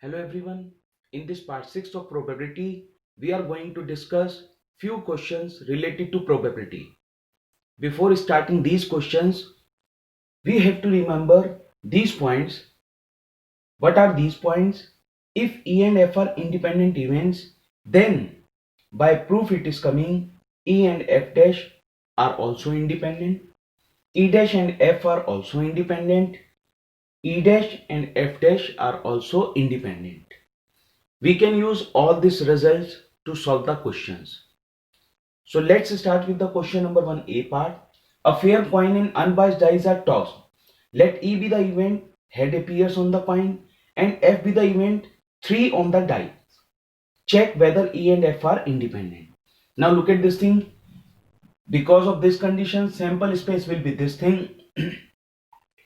Hello everyone. In this part 6 of probability, we are going to discuss few questions related to probability. Before starting these questions, we have to remember these points. What are these points? If E and F are independent events, then by proof it is coming E and F dash are also independent. E dash and F are also independent. E dash and F dash are also independent. We can use all these results to solve the questions. So let's start with the question number 1A part. A fair coin and unbiased dice are tossed. Let E be the event, head appears on the coin, and F be the event, 3 on the die. Check whether E and F are independent. Now look at this thing. Because of this condition, sample space will be this thing.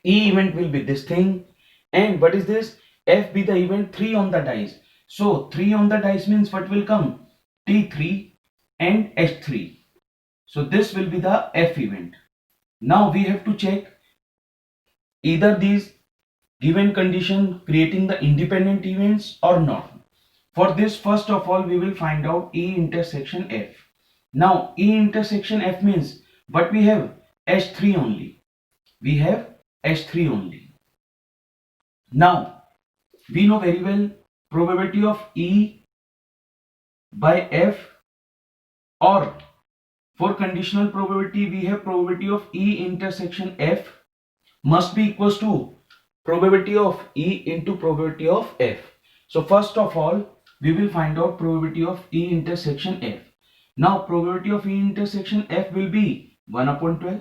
E event will be this thing. And what is this? F be the event, 3 on the dice. So 3 on the dice means what will come? T3 and H3. So this will be the F event. Now we have to check either these given condition creating the independent events or not. For this, first of all, we will find out E intersection F. Now E intersection F means what we have? H3 only. We have H3 only. Now we know very well probability of E by F, or for conditional probability we have probability of E intersection F must be equals to probability of E into probability of F. So first of all we will find out probability of E intersection F. Now probability of E intersection F will be 1 upon 12.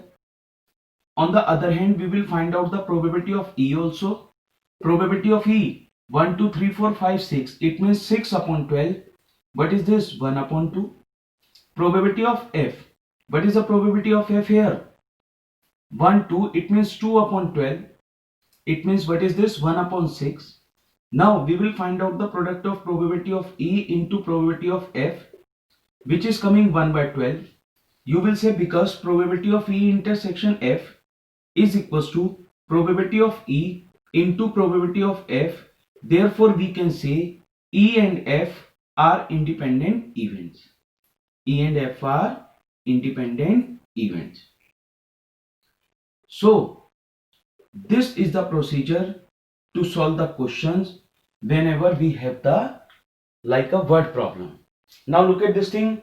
On the other hand, we will find out the probability of E also. Probability of E 1, 2, 3, 4, 5, 6. It means 6 upon 12. What is this? 1 upon 2. Probability of F. What is the probability of F here? 1, 2. It means 2 upon 12. It means what is this? 1 upon 6. Now we will find out the product of probability of E into probability of F, which is coming 1 by 12. You will say because probability of E intersection F is equals to probability of E into probability of F. Therefore, we can say E and F are independent events. E and F are independent events. So, this is the procedure to solve the questions whenever we have the like a word problem. Now look at this thing.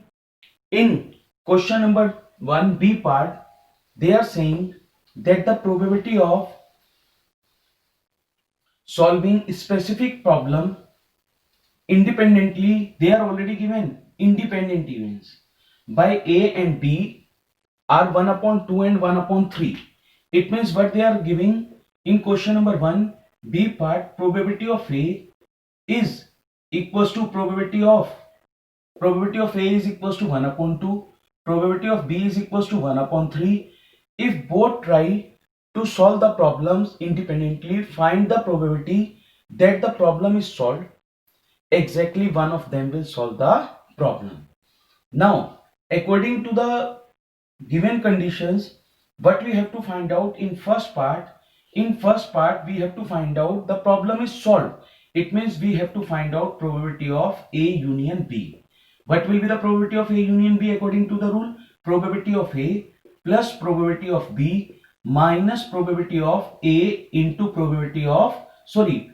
In question number 1B part, they are saying that the probability of solving specific problem independently, they are already given independent events by A and B are 1 upon 2 and 1 upon 3. It means what they are giving in question number 1 B part, probability of A is equals to probability of A is equals to 1 upon 2, probability of B is equals to 1 upon 3. If both try to solve the problems independently, find the probability that the problem is solved. Exactly one of them will solve the problem. Now, according to the given conditions, what we have to find out in first part, we have to find out the problem is solved. It means we have to find out probability of A union B. What will be the probability of A union B according to the rule? Probability of A plus probability of B minus probability of A into probability of,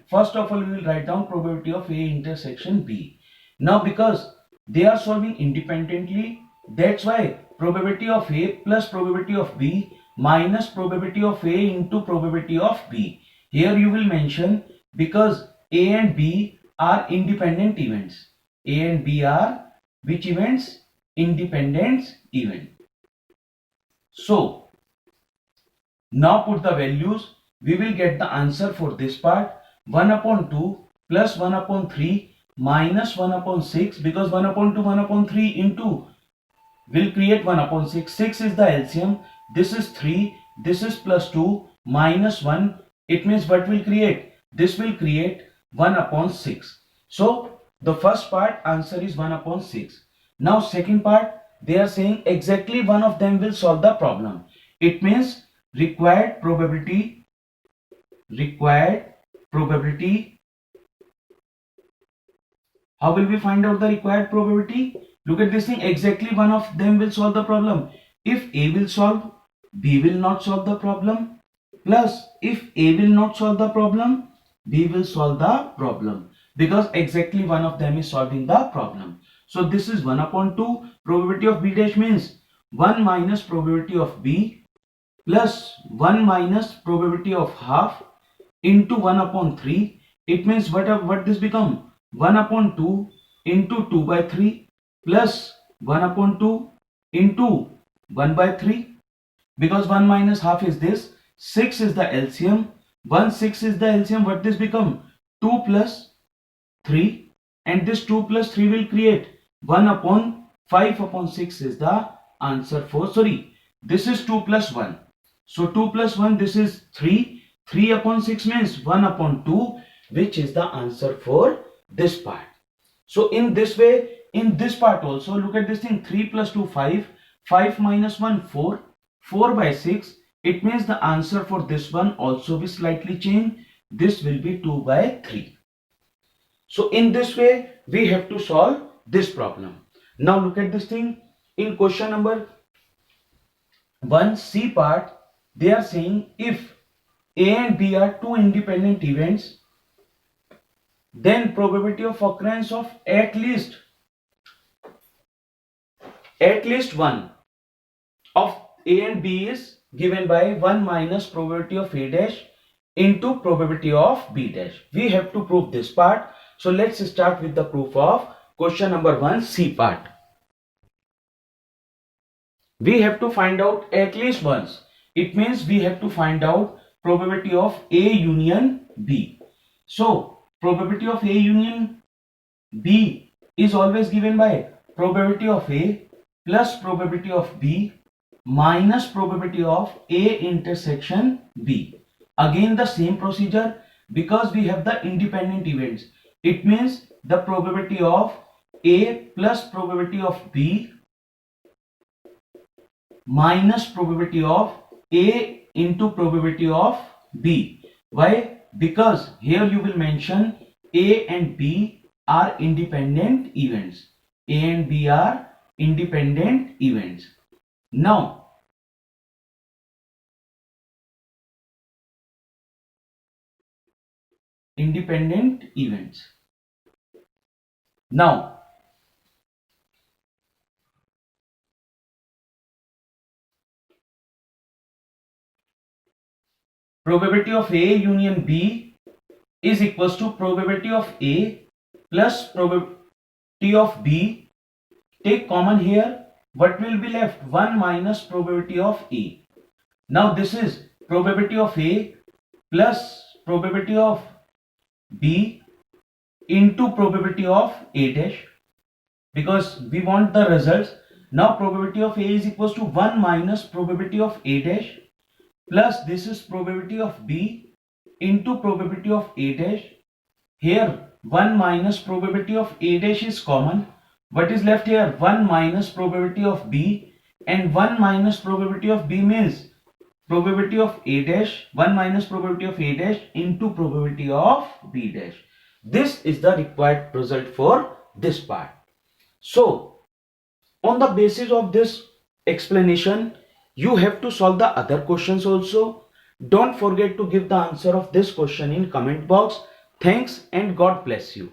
first of all we will write down probability of A intersection B. Now because they are solving independently, that's why probability of A plus probability of B minus probability of A into probability of B. Here you will mention because A and B are independent events. A and B are which events? Independent event. So now put the values. We will get the answer for this part. 1 upon 2 plus 1 upon 3 minus 1 upon 6, because 1 upon 2 1 upon 3 into will create 1 upon 6. 6 is the LCM. This is 3. This is plus 2 minus 1. It means what will create? This will create 1 upon 6. So the first part answer is 1 upon 6. Now second part, they are saying exactly one of them will solve the problem. It means required probability How will we find out the required probability? Look at this thing, exactly one of them will solve the problem. If A will solve, B will not solve the problem, plus if A will not solve the problem, B will solve the problem, because exactly one of them is solving the problem. So this is 1 upon 2. Probability of B dash means 1 minus probability of B plus 1 minus probability of half into 1 upon 3. It means what this become? 1 upon 2 into 2 by 3 plus 1 upon 2 into 1 by 3. Because 1 minus half is this. 6 is the LCM. 6 is the LCM. What this become? 2 plus 3. And this 2 plus 3 will create 1 upon 5 upon 6 is the answer for, sorry, this is 2 plus 1. So 2 plus 1, this is 3. 3 upon 6 means 1 upon 2, which is the answer for this part. So in this way, in this part also, look at this thing, 3 plus 2, 5. 5 minus 1, 4. 4 by 6. It means the answer for this one also will slightly change. This will be 2 by 3. So in this way, we have to solve this problem. Now look at this thing. In question number 1C part, they are saying if A and B are two independent events, then probability of occurrence of at least one of A and B is given by 1 minus probability of A dash into probability of B dash. We have to prove this part. So let's start with the proof of question number 1C part. We have to find out at least once. It means we have to find out probability of A union B. So probability of A union B is always given by probability of A plus probability of B minus probability of A intersection B. Again the same procedure, because we have the independent events. It means the probability of A plus probability of B minus probability of A into probability of B. Why? Because here you will mention A and B are independent events. A and B are independent events. Now, independent events. Now, probability of A union B is equals to probability of A plus probability of B. Take common here. What will be left? 1 minus probability of A. Now this is probability of A plus probability of B into probability of A dash, because we want the results. Now probability of A is equals to 1 minus probability of A dash plus this is probability of B into probability of A dash. Here 1 minus probability of A dash is common. What is left here? 1 minus probability of B, and 1 minus probability of B means probability of A dash, 1 minus probability of A dash into probability of B dash. This is the required result for this part. So on the basis of this explanation, you have to solve the other questions also. Don't forget to give the answer of this question in comment box. Thanks and God bless you.